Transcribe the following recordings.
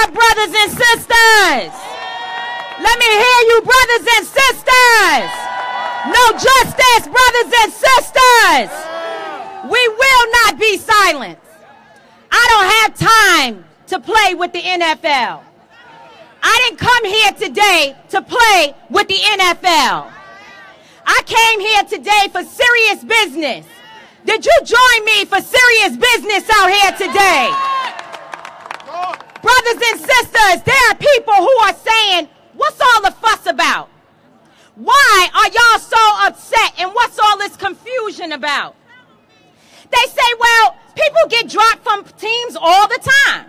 up, brothers and sisters? Let me hear you, brothers and sisters. No justice, brothers and sisters. We will not be silenced. I don't have time to play with the NFL. I didn't come here today to play with the NFL. I came here today for serious business. Did you join me for serious business out here today? Brothers and sisters, there are people who are saying, what's all the fuss about? Why are y'all so upset and what's all this confusion about? They say, well, people get dropped from teams all the time.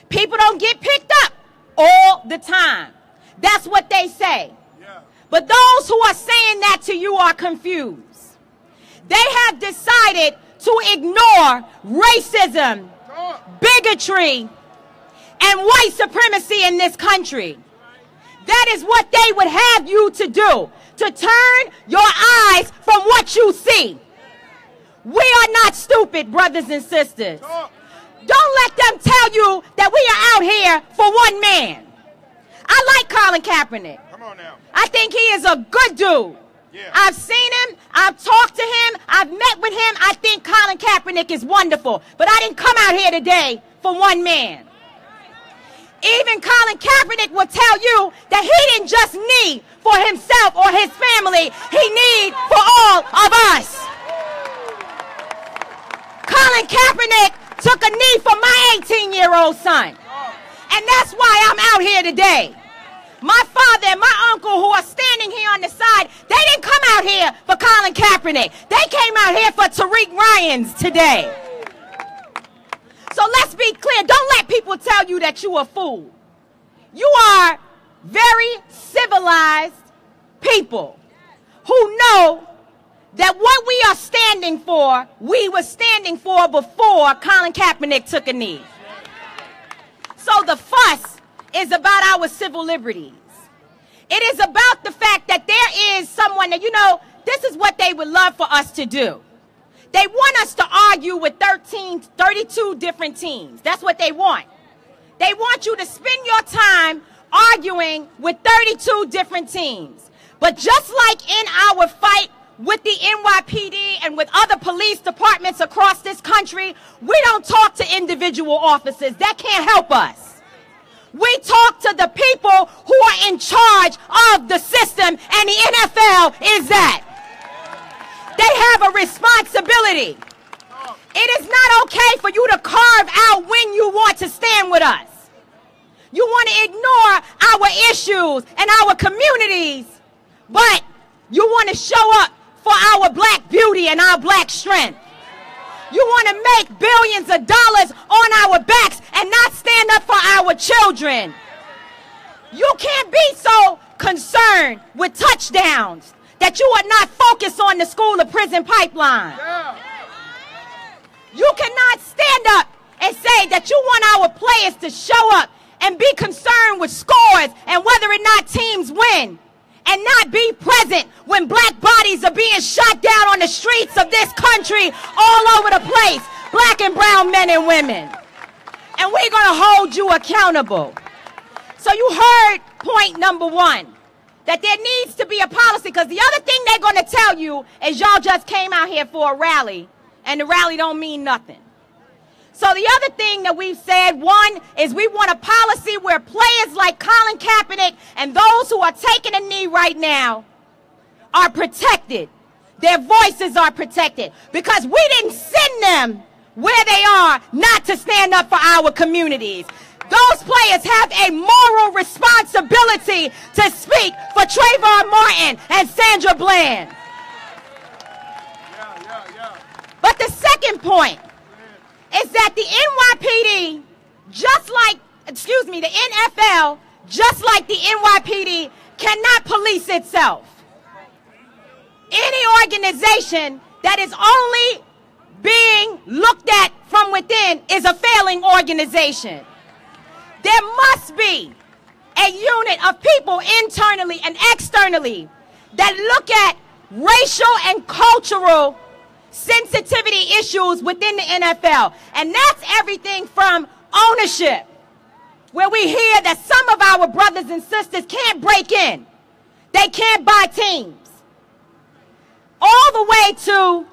People don't get picked up all the time. That's what they say. Yeah. But those who are saying that to you are confused. They have decided to ignore racism, bigotry, and white supremacy in this country. That is what they would have you to do, to turn your eyes from what you see. We are not stupid, brothers and sisters. Don't let them tell you that we are out here for one man. I like Colin Kaepernick. Come on now. I think he is a good dude. Yeah. I've seen him. I've talked to him. I've met with him. I think Colin Kaepernick is wonderful. But I didn't come out here today for one man. Even Colin Kaepernick will tell you that he didn't just need for himself or his family. He needs for all of us. Colin Kaepernick took a knee for my 18-year-old son. And that's why I'm out here today. My father and my uncle who are standing here on the side, they didn't come out here for Colin Kaepernick. They came out here for Tariq Ryans today. So let's be clear. Don't let people tell you that you're a fool. You are very civilized people who know that what we are standing for, we were standing for before Colin Kaepernick took a knee. So the fuss is about our civil liberties. It is about the fact that there is someone that, you know, this is what they would love for us to do. They want us to argue with 32 different teams. That's what they want. They want you to spend your time arguing with 32 different teams. But just like in our fight with the NYPD and with other police departments across this country, we don't talk to individual officers. That can't help us. We talk to the people who are in charge of the system, and the NFL is that. They have a responsibility. It is not okay for you to carve out when you want to stand with us. You want to ignore our issues and our communities, but you want to show up for our black beauty and our black strength. You want to make billions of dollars on our backs and not stand up for our children. You can't be so concerned with touchdowns that you are not focused on the school to prison pipeline. You cannot stand up and say that you want our players to show up and be concerned with scores and whether or not teams win, and not be present when black bodies are being shot down on the streets of this country all over the place, black and brown men and women. And we're going to hold you accountable. So you heard point number one, that there needs to be a policy, because the other thing they're going to tell you is y'all just came out here for a rally, and the rally don't mean nothing. So the other thing that we've said, one, is we want a policy where players like Colin Kaepernick and those who are taking a knee right now are protected. Their voices are protected, because we didn't send them where they are not to stand up for our communities. Those players have a moral responsibility to speak for Trayvon Martin and Sandra Bland. But the second point is that the NYPD, the NFL, just like the NYPD, cannot police itself. Any organization that is only being looked at from within is a failing organization. There must be a unit of people internally and externally that look at racial and cultural sensitivity issues within the NFL. And that's everything from ownership where we hear that some of our brothers and sisters can't break in. They can't buy teams. All the way to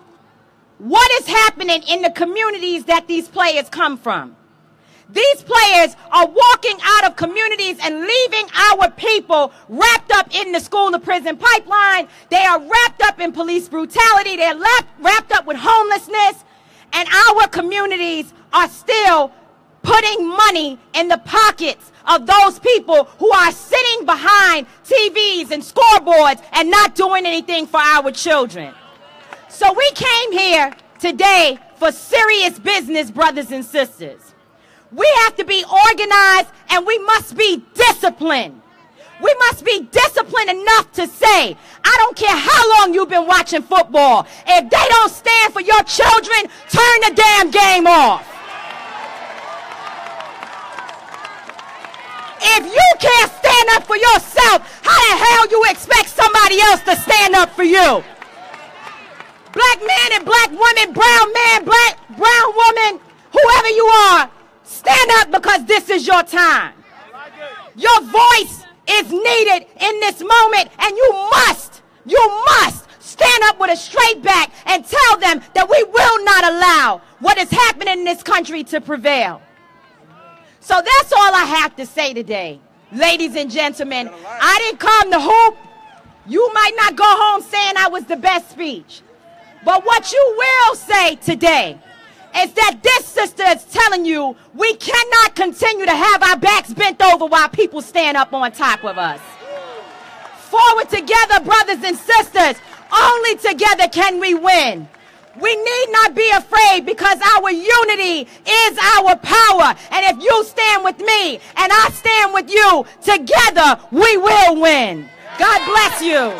what is happening in the communities that these players come from. These players are walking out of communities and leaving our people wrapped up in the school-to-prison pipeline. They are wrapped up in police brutality. They're wrapped up with homelessness. And our communities are still putting money in the pockets of those people who are sitting behind TVs and scoreboards and not doing anything for our children. So we came here today for serious business, brothers and sisters. We have to be organized and we must be disciplined. We must be disciplined enough to say, I don't care how long you've been watching football. If they don't stand for your children, turn the damn game off. If you can't stand up for yourself, how the hell you expect somebody else to stand up for you? Black man and black woman, brown man, brown woman, whoever you are, stand up because this is your time. Your voice is needed in this moment, and you must stand up with a straight back and tell them that we will not allow what is happening in this country to prevail. So that's all I have to say today. Ladies and gentlemen, I didn't come to hoop. You might not go home saying I was the best speech. But what you will say today is that this sister is telling you we cannot continue to have our backs bent over while people stand up on top of us. Forward together, brothers and sisters. Only together can we win. We need not be afraid because our unity is our power. And if you stand with me and I stand with you, together we will win. God bless you.